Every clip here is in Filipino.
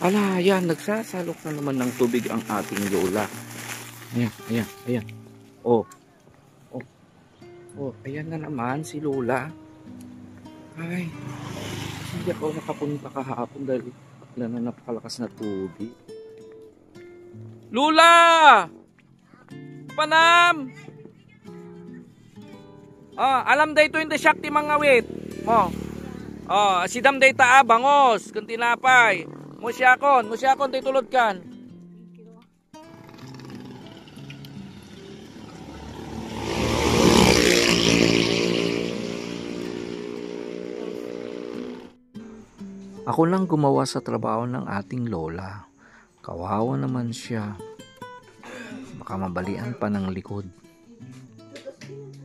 Ala, ayan, nagsasalok na naman ng tubig ang ating lola. Ayan, ayan, ayan. Oh, oh, oh, ayan na naman si lola. Ay, hindi ako nakapunta kahapon dahil wala na napakalakas na tubig. Lola! Panam! Alam day ito yung dasyak ti mga wit. Sidam day taa, bangos, kung tinapay. Musyakon, day tulod kan. Ako lang gumawa sa trabaho ng ating lola. Kawawa naman siya. Baka mabalian pa ng likod.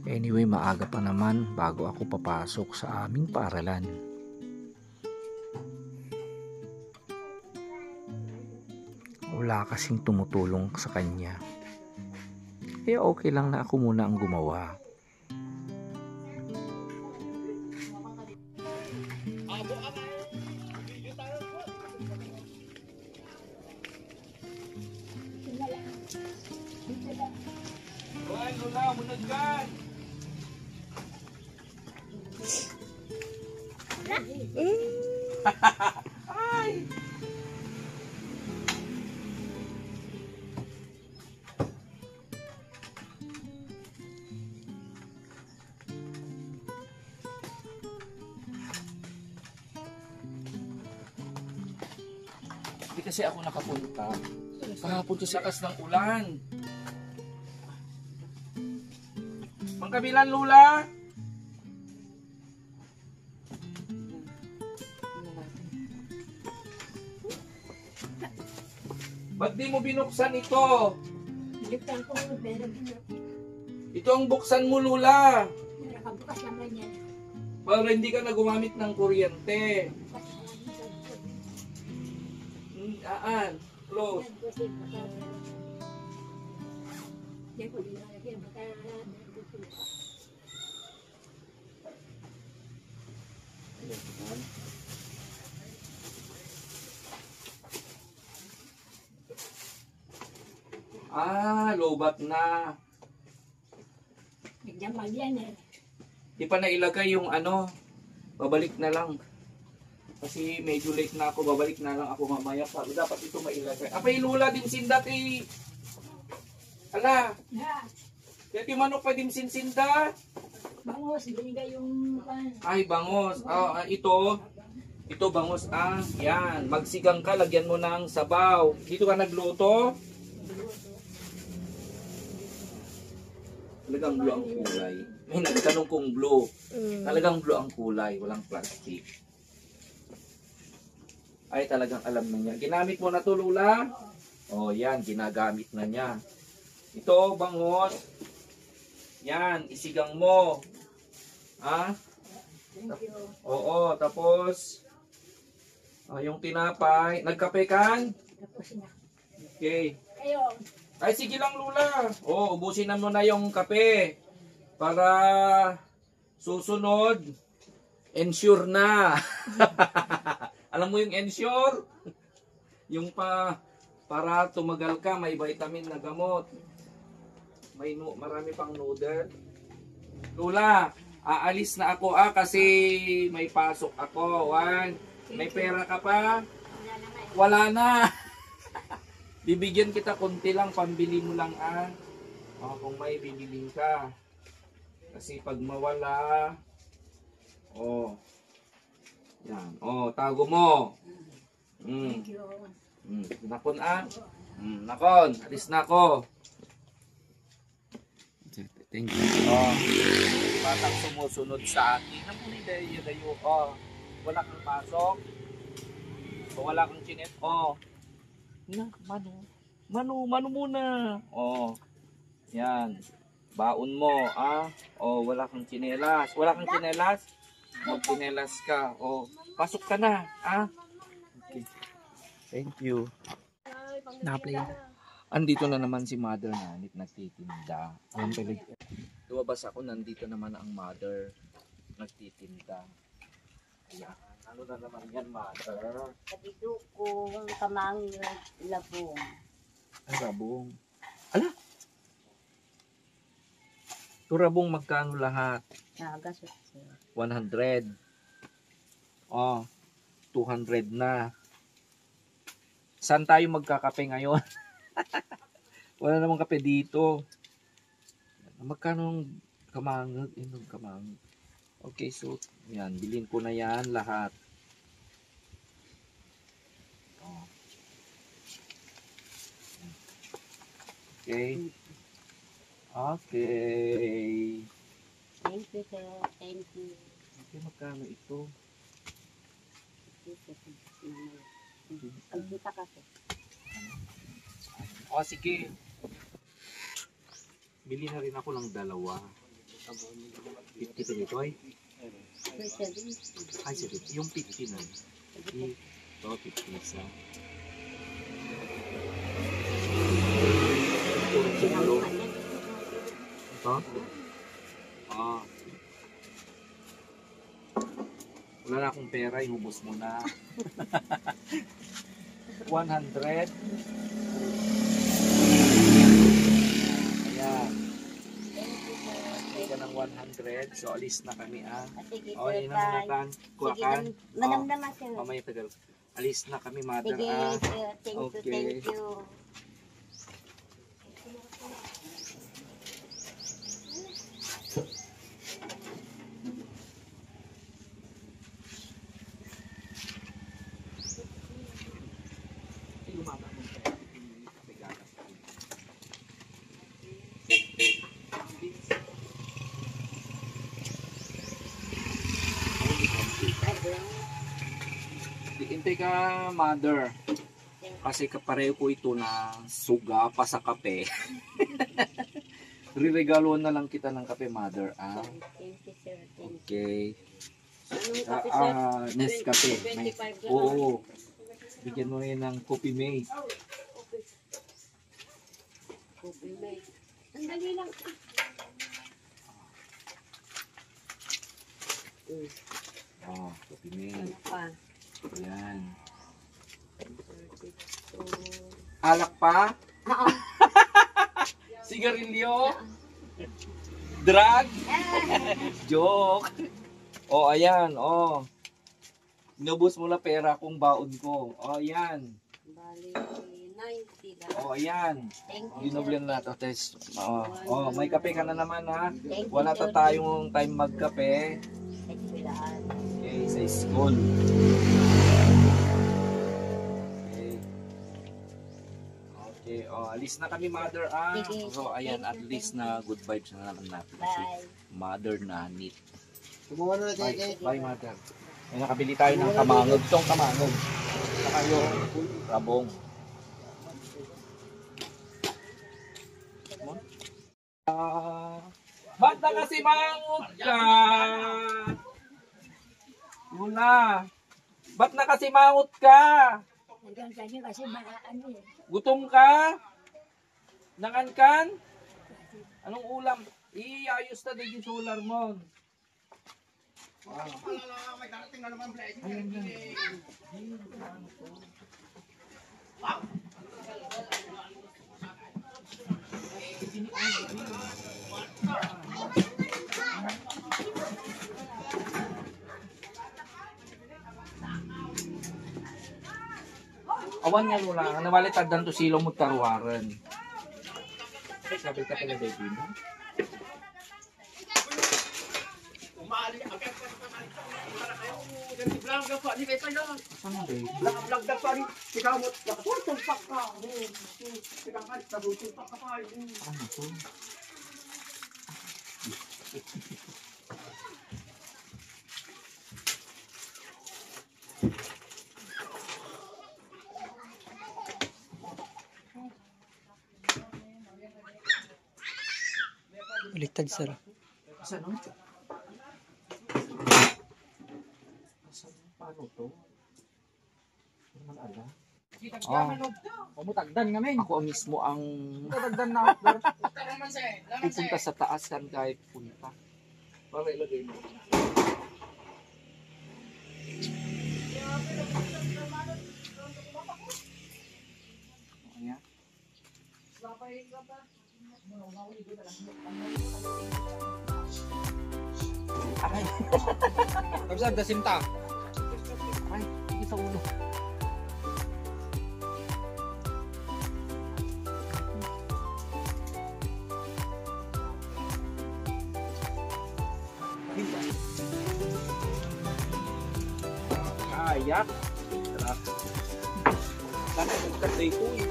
Anyway, maaga pa naman bago ako papasok sa aming paaralan. Wala kasing tumutulong sa kanya. Kaya okay lang na ako muna ang gumawa. Lola, munod ka! Ay! Hindi kasi ako nakapunta. Kahapon kasi akas ng ulan. Mangkabilan, Lola! Ba't di mo binuksan ito? Ito ang buksan mo, Lola. Para hindi ka na gumamit ng kuryente. Close. Lobat na. Di pa nailagay yung ano. Babalik na lang. Kasi medyo late na ako. Babalik na lang ako mamaya. Dapat ito mailagay. Apay Lola, dimsinda kay... Ala. Kaya di manok pa dimsinsinda. Bangos, binigay yung... Ay, bangos. Ito bangos. Yan. Magsigang ka, lagyan mo ng sabaw. Dito ka nagluto? Talagang blue ang kulay. May nagtanong kong blue. Talagang blue ang kulay. Walang plastic. Ay, talagang alam na niya. Ginamit mo na to, Lola? Oh, yan. Ginagamit na niya. Ito, bangos. Yan. Isigang mo. Oo. Tapos, yung tinapay. Nagkape kan? Okay. Ay, sige lang, Lola. Ubusin na mo na yung kape. Para susunod, ensure na. Alam mo yung ensure? Yung para tumagal ka, may vitamin na gamot. Marami pang noodle. Lola, aalis na ako kasi may pasok ako. May pera ka pa? Wala na. Bibigyan kita konti lang, pambili mo lang kung may bibiling ka. Kasi pag mawala, yan, tago mo. Nakon nakon, alis na ako. Thank you. Batang sumusunod sa akin. Napunay dayo. Wala kang pasok. Wala kang chinet. Mano muna. Yan. Baon mo, wala kang tsinelas. Wala kang tsinelas? Mag-tsinelas ka. Pasok ka na, Okay. Thank you. Nakaplay. Andito na naman si Mother Nanit nagtitinda. Lumabas ako, nandito naman ang Mother nagtitinda. Ayan. Ano na naman yan, Mother? Kabido ko. Yung kamang labong. Ay, rabong. Ala? Ito rabong magkano lahat? Nagasot sir. 100. Oh, 200 na. Saan tayo magkakape ngayon? Wala namang kape dito. Magkano ang kamangag? Inog kamangag. Okay, so, yan. Bilhin ko na yan lahat. Oh. Okay. Okay. Thank you sir. Thank you. Okay, magkano ito? Pagkita ka sir. O, sige. Bili na rin ako ng dalawa. 50 to nito ay? Ay, sige. Yung 50 na. Ito, 50 isa. Ito? Ah. Wala na akong pera, ihubos mo na. 100. Ayan. Bili ka ng 100. So, alis na kami Sige O, sir. yun ang manatan. Kuwakan. Manamdaman sir. Mamaya tagal. Alis na kami, mother. Sige sir. Thank you. Okay. Thank you. Hintay ka, mother. Kasi kapareho ko ito na suga pa sa kape. Riregaloan na lang kita ng kape, mother. Ah? Thank you sir. Thank you. Okay. Anong kape sir? Nescafe. 25 Oo. Bigyan mo rin ng coffee mate. Ang dali lang. Oh, coffee Ano mate. pa? Ayan. 32. Alak pa? Oo. Sigarilyo? Drug? Joke. Oh, ayan. Oh. Inubos mo na pera kung baon ko. Oh, ayan. Bali, 90 lang. Oh, ayan. Thank you sir. Ginoblan na to, test. Oh, may kape ka na naman ha. Thank you, Wala sir. ta tayong time magkape. Thank you lahat. Okay, sa school. Okay. Okay, oh, alis na kami, mother. Sige. So, ayan, Thank at you, least thank na good vibes na naman natin. Kasi Bye. mother na neat. Kumuha na Bye, kay bye, mother. Ay, nakabili tayo ng kamangog. Itong kamangog. Saka yung rabong. Ba't na kasi mangot ka? Luna. Ba't na kasi mangot ka? Hanggang kanya kasi ano eh. Gutom ka? Nangankan? Anong ulam? Iayos na din yung solar mo. may darating na naman blessing. Ayan yan. Awan nga lula, nawalitad dan to silong magkaruwaran. Sabi ka pala baby mo? Saan ang baby? Ano to? Baliktad sir. Saan no? Saan? Paano to? Hindi naman alam. Pumutagdan kami. Ako mismo ang Pumutagdan na. pupunta sa taas kan kahit punta. Para ilagay mo. Aray. Kapsat, dasimta. Ay, hindi sa ulo. Kayak. Sarap. Sana magkanda ito eh.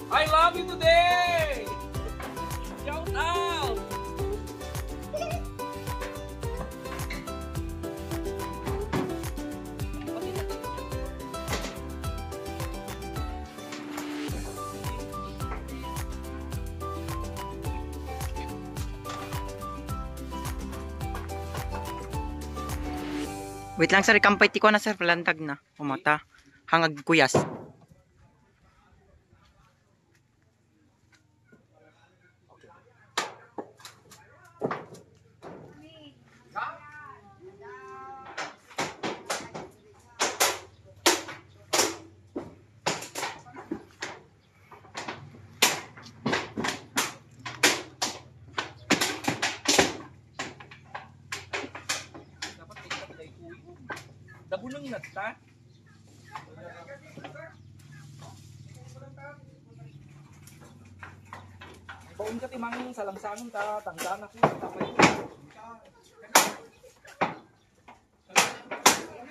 I love you today! Shout out! Wait lang sir, ikampay ti ko na sir, palantag na. Umata. Hangag kuyas. Dabulong nagta. Baon ka timang salang-sangon ta, tanggaan ako. Tapay ko.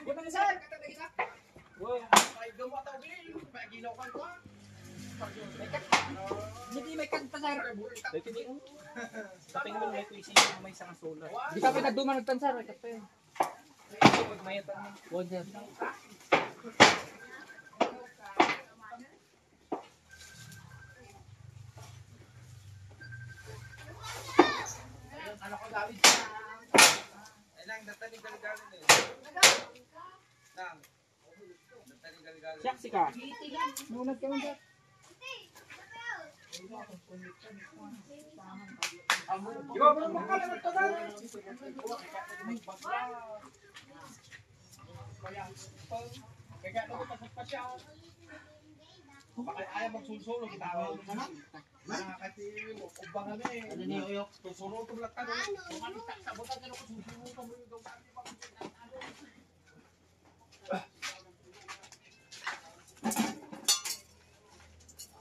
Bunang isa! Wow. Hindi may kanta sir. Dito ni taping mo may tuisi may isang solar. Di ka pinagduman nagtansar, kape. Pag may tanong, bonser. Ano ko David? Ay lang, natanig galigalan eh. Nang. Natanig galigalan. Siyak ka. Munag ka munag. Yo, bro, makalat ka na. Kaya ako pasok pa siya. Baka ayaw magsulsulo kita ako. Nakakati ubang kami. Ano ni Oyok? Susulo itong latan. Kumalitak sa buta ka ko susulo ka mo yung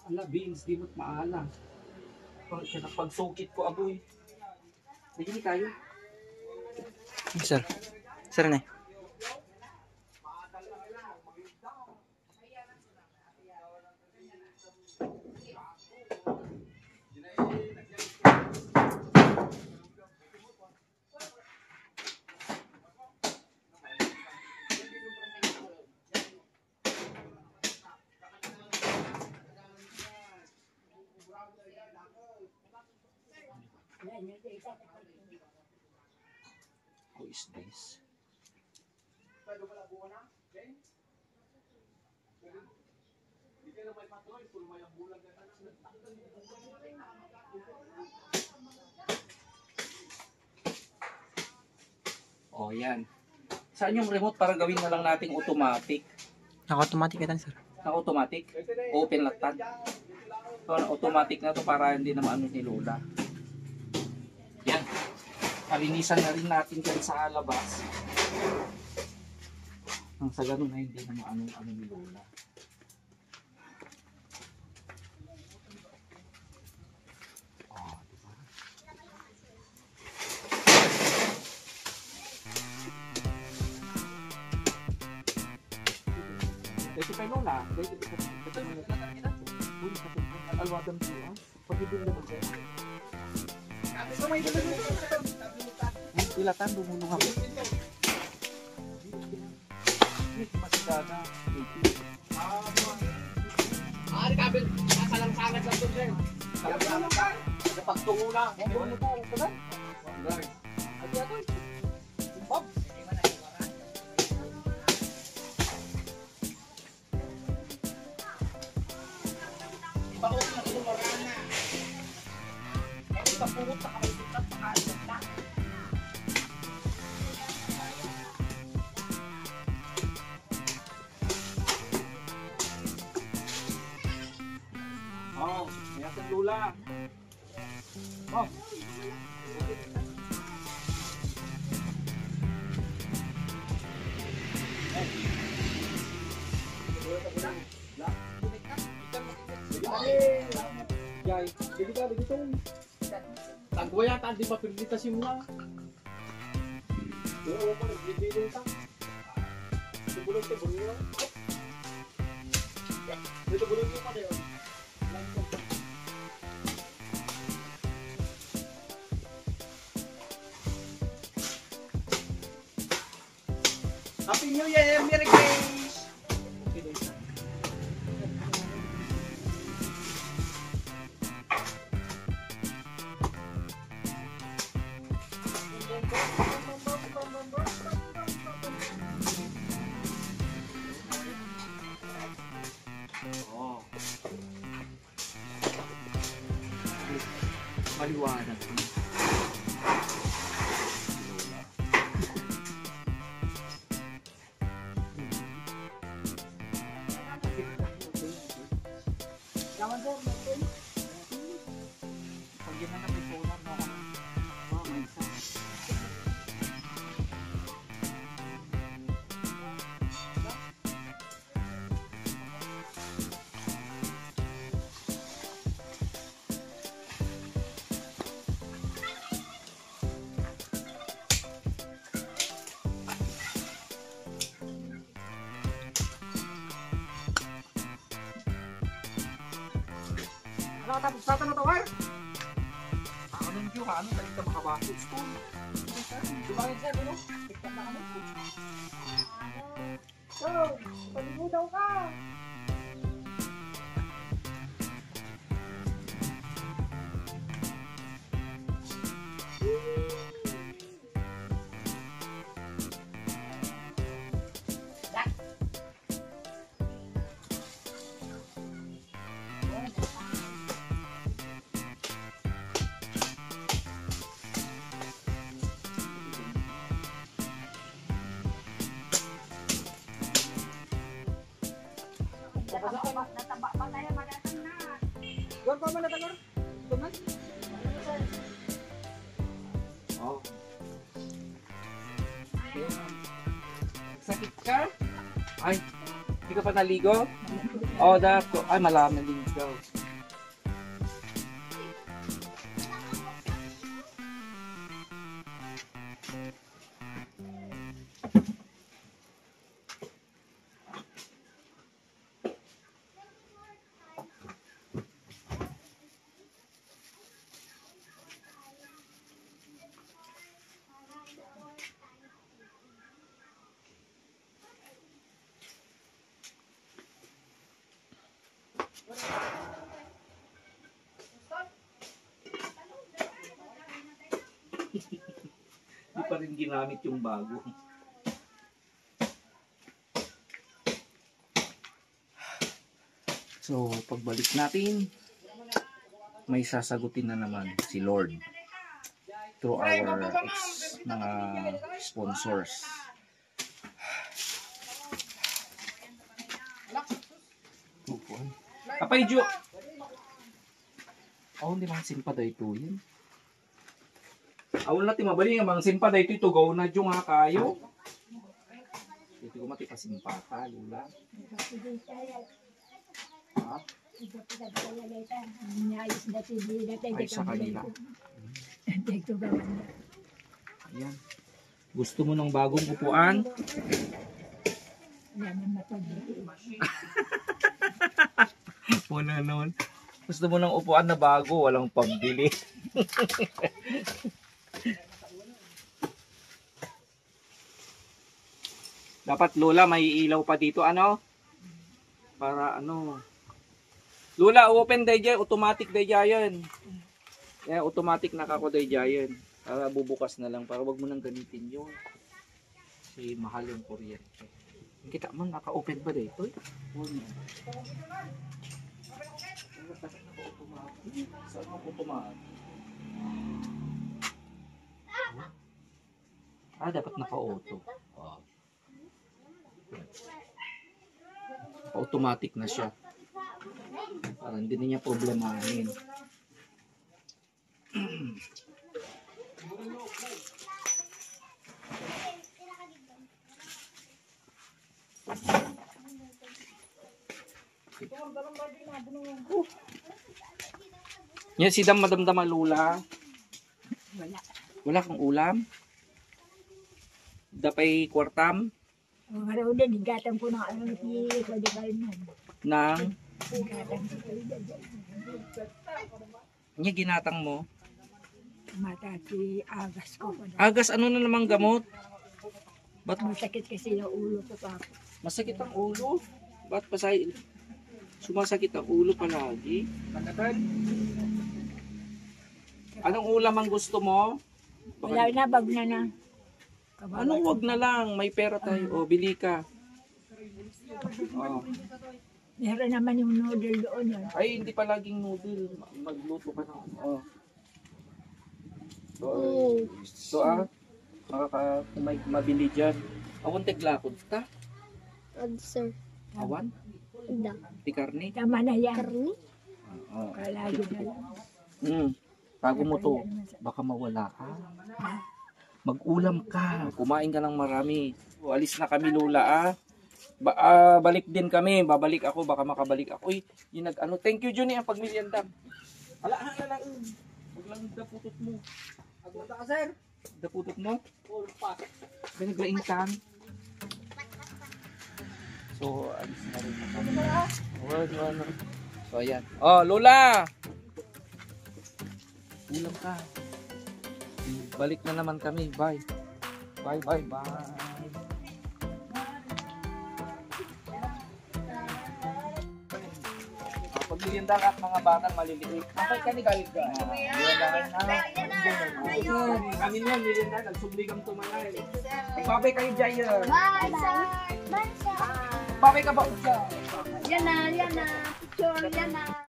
Ala, beans, di mo't maala. Pagsukit ko, aboy. Nagini tayo. Sir. Sir na. Who is this? Oh, yan. Saan yung remote para gawin na lang nating automatic? Naka-automatic ka sir. Na automatic? Open latan. So, na automatic na to para hindi na maano ni Lola. Yan. Palinisan na rin natin dyan sa labas. Nang sa ganun na hindi na maano ni Lola. Oh, diba? Dito kay Lola. Dito kay Lola. Ito yung alwadang siya. Ilatan, dumulong ako. Masigana. Ari kabel, nakalang-sangat lang to, sir. Kalang-sangat lang. Pagtungo na. Oh, may asang lula. Oh. Jai, jadi ka dito. Tagwa yata, di ba pinilita si mga? Oo, pa nagbibigay ka. Tubulog ka, bulong. Dito bulong mo pa rin. Happy New Year! Merry Christmas! Oh. Maliwanag. Pag yun na may solar na ako. May isa. Ano tapos sa tanong tawar? Ano nung yung ano balik ka makabasok school. Dumangin siya dito. Tiktak na kami. So, paligo daw ka. Nataba pa tayo madatang na. Gawin pa man na tanong. Tunan. Oh. Sakit ka? Ay, hindi ka pa naligo? Oh, dako. Ay, malaman ligaw. Hindi pa rin ginamit yung bago. So, pagbalik natin, may sasagutin na naman si Lord through our mga sponsors. Kapay Jo! Oh, hindi mga simpa daw ito yun. Awal natin mabali nga mga simpa daw ito gaw na Jo nga kayo. Ito ko mati pasimpata, lula. Ha? Ay, sa kanila. Ayan. Gusto mo ng bagong upuan? Wala naman. Gusto mo ng upuan na bago, walang pambili. Dapat Lola, may ilaw pa dito, ano? Para ano? Lola, open day dyan, automatic day dyan. Yeah, automatic nakako day dyan. Para bubukas na lang, para wag mo nang gamitin yun. Kasi mahal yung kuryente. Kita mo, naka-open ba dito? Saan ako automatic? Dapat naka-auto. Wow. Automatic na siya. Para hindi na niya problemahin. Yan si Dam madamdama Lula. Wala. Wala kang ulam? Dapay kwartam Ang araw din, higatan ko na ano si Pwede kayo nun. ng Higatan ko kayo dyan. niya ginatang mo. Mata si Agas ko. Agas, ano na namang gamot? Ba't Masakit kasi yung ulo ko pa. masakit ang ulo? Ba't pasay sumasakit ang ulo palagi? Pagkatan? Anong ulam ang gusto mo? Wala na, bag na na. Anong wag na lang? May pera tayo. O, bili ka. Oh. Meron naman yung noodle doon yun. Ay, hindi pa laging noodle. Magluto ka na. Oh. So, may mabili dyan. Awan teglakod ta? Sir. Awan? Da. Di karne? Tama na yan. Karni? Oh. Kalagi na lang. Bago mo to, baka mawala ka. Mag-ulam ka. Kumain ka ng marami. O, alis na kami, Lola, balik din kami. Babalik ako. Baka makabalik ako. Uy, yung nag-ano. Thank you, Johnny, ang pagmilyandam. Ala lang. Huwag lang daputot mo. Agmata ka, sir. Daputot mo? Binaglaingtan. So, alis na rin ako. So, ayan. Oh, Lola! Ulam ka. Balik na naman kami. Bye. Bye. Pagbigyan ka at mga batang maliliit. Kapag ka ni galit ka. Kami niyan, merienda. Nagsubligang tumalay. Babay kayo, Jaya. Bye, sir. Bye, sir. Babay ka ba? Yan na. Picture, yan na.